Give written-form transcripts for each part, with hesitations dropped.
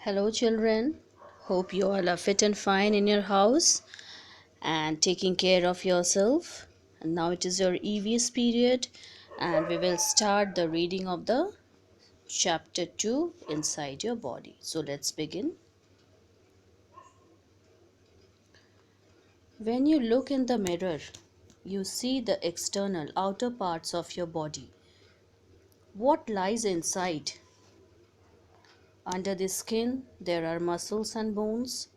Hello, children. Hope you all are fit and fine in your house and taking care of yourself. And now it is your EVS period, and we will start the reading of the chapter 2 inside your body. So let's begin. When you look in the mirror, you see the external outer parts of your body. What lies inside? Under the skin, there are muscles and bones.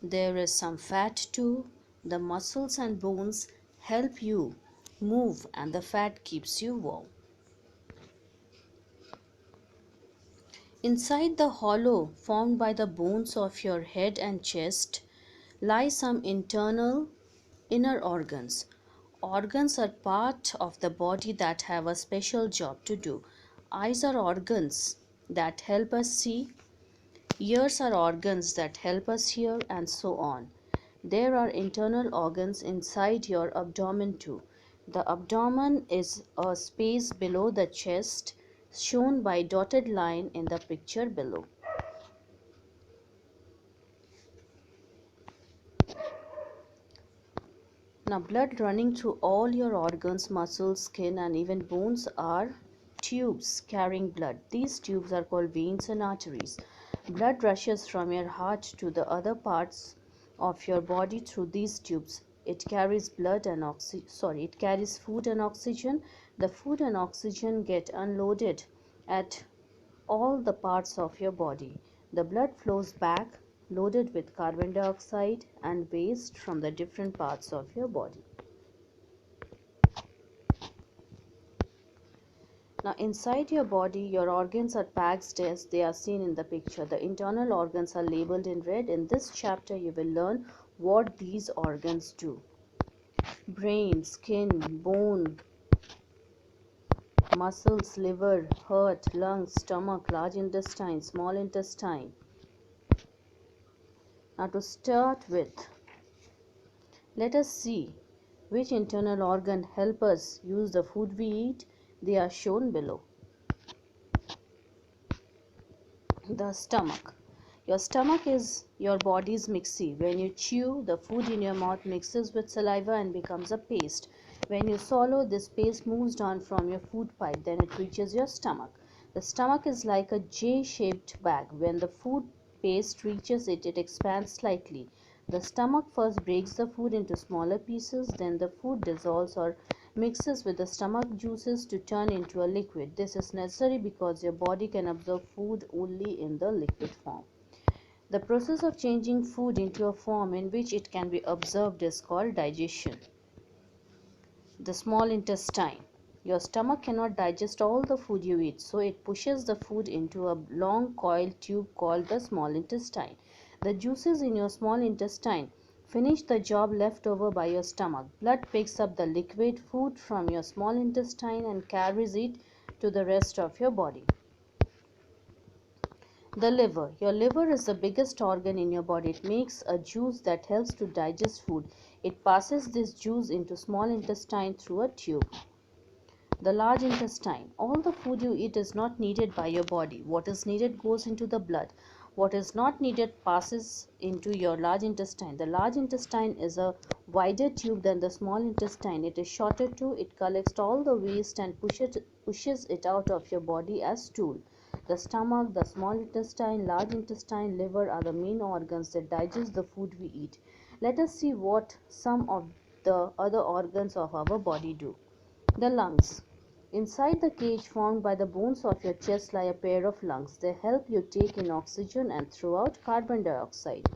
There is some fat too. The muscles and bones help you move, and the fat keeps you warm. Inside the hollow formed by the bones of your head and chest lie some internal inner organs. Organs are part of the body that have a special job to do. Eyes are organs that help us see. Ears are organs that help us hear, and so on. There are internal organs inside your abdomen too. The abdomen is a space below the chest, shown by dotted line in the picture below. Now, blood running through all your organs, muscles, skin, and even bones are tubes carrying blood. These tubes are called veins and arteries. Blood rushes from your heart to the other parts of your body through these tubes. It carries it carries food and oxygen. The food and oxygen get unloaded at all the parts of your body. The blood flows back loaded with carbon dioxide and waste from the different parts of your body. Now, inside your body, your organs are packed as they are seen in the picture. The internal organs are labeled in red. In this chapter, you will learn what these organs do. Brain, skin, bone, muscles, liver, heart, lungs, stomach, large intestine, small intestine. Now, to start with, let us see which internal organ help us use the food we eat. They are shown below. The stomach. Your stomach is your body's mixie. When you chew, the food in your mouth mixes with saliva and becomes a paste. When you swallow, this paste moves down from your food pipe, then it reaches your stomach. The stomach is like a J-shaped bag. When the food paste reaches it, it expands slightly. The stomach first breaks the food into smaller pieces, then the food dissolves or mixes with the stomach juices to turn into a liquid. This is necessary because your body can absorb food only in the liquid form. The process of changing food into a form in which it can be absorbed is called digestion. The small intestine. Your stomach cannot digest all the food you eat, so it pushes the food into a long coiled tube called the small intestine. The juices in your small intestine finish the job left over by your stomach. Blood picks up the liquid food from your small intestine and carries it to the rest of your body. The liver. Your liver is the biggest organ in your body. It makes a juice that helps to digest food. It passes this juice into small intestine through a tube. The large intestine. All the food you eat is not needed by your body. What is needed goes into the blood. What is not needed passes into your large intestine. The large intestine is a wider tube than the small intestine. It is shorter too. It collects all the waste and pushes it out of your body as stool. The stomach, the small intestine, large intestine, liver are the main organs that digest the food we eat. Let us see what some of the other organs of our body do. The lungs. Inside the cage formed by the bones of your chest lie a pair of lungs. They help you take in oxygen and throw out carbon dioxide.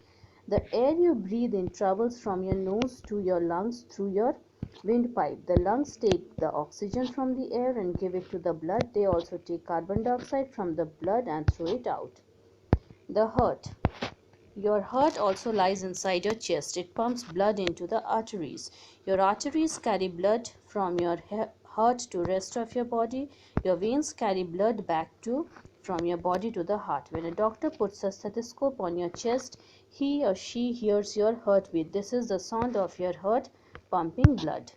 The air you breathe in travels from your nose to your lungs through your windpipe. The lungs take the oxygen from the air and give it to the blood. They also take carbon dioxide from the blood and throw it out. The heart. Your heart also lies inside your chest. It pumps blood into the arteries. Your arteries carry blood from your heart to rest of your body. Your veins carry blood from your body to the heart. When a doctor puts a stethoscope on your chest, he or she hears your heartbeat. This is the sound of your heart pumping blood.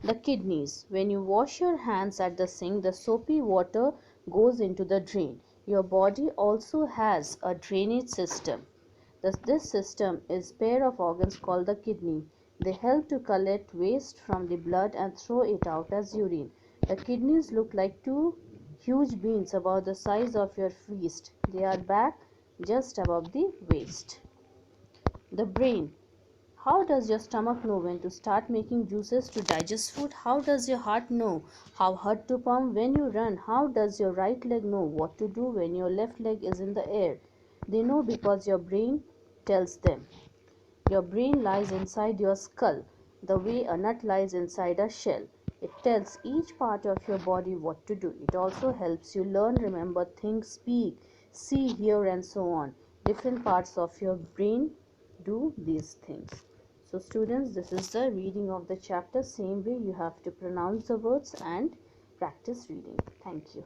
The kidneys. When you wash your hands at the sink, the soapy water goes into the drain. Your body also has a drainage system. This system is pair of organs called the kidney. They help to collect waste from the blood and throw it out as urine. The kidneys look like two huge beans about the size of your fist. They are back just above the waist. The brain. How does your stomach know when to start making juices to digest food? How does your heart know how hard to pump when you run? How does your right leg know what to do when your left leg is in the air? They know because your brain tells them. Your brain lies inside your skull, the way a nut lies inside a shell. It tells each part of your body what to do. It also helps you learn, remember, think, speak, see, hear, and so on. Different parts of your brain do these things. So students, this is the reading of the chapter. Same way you have to pronounce the words and practice reading. Thank you.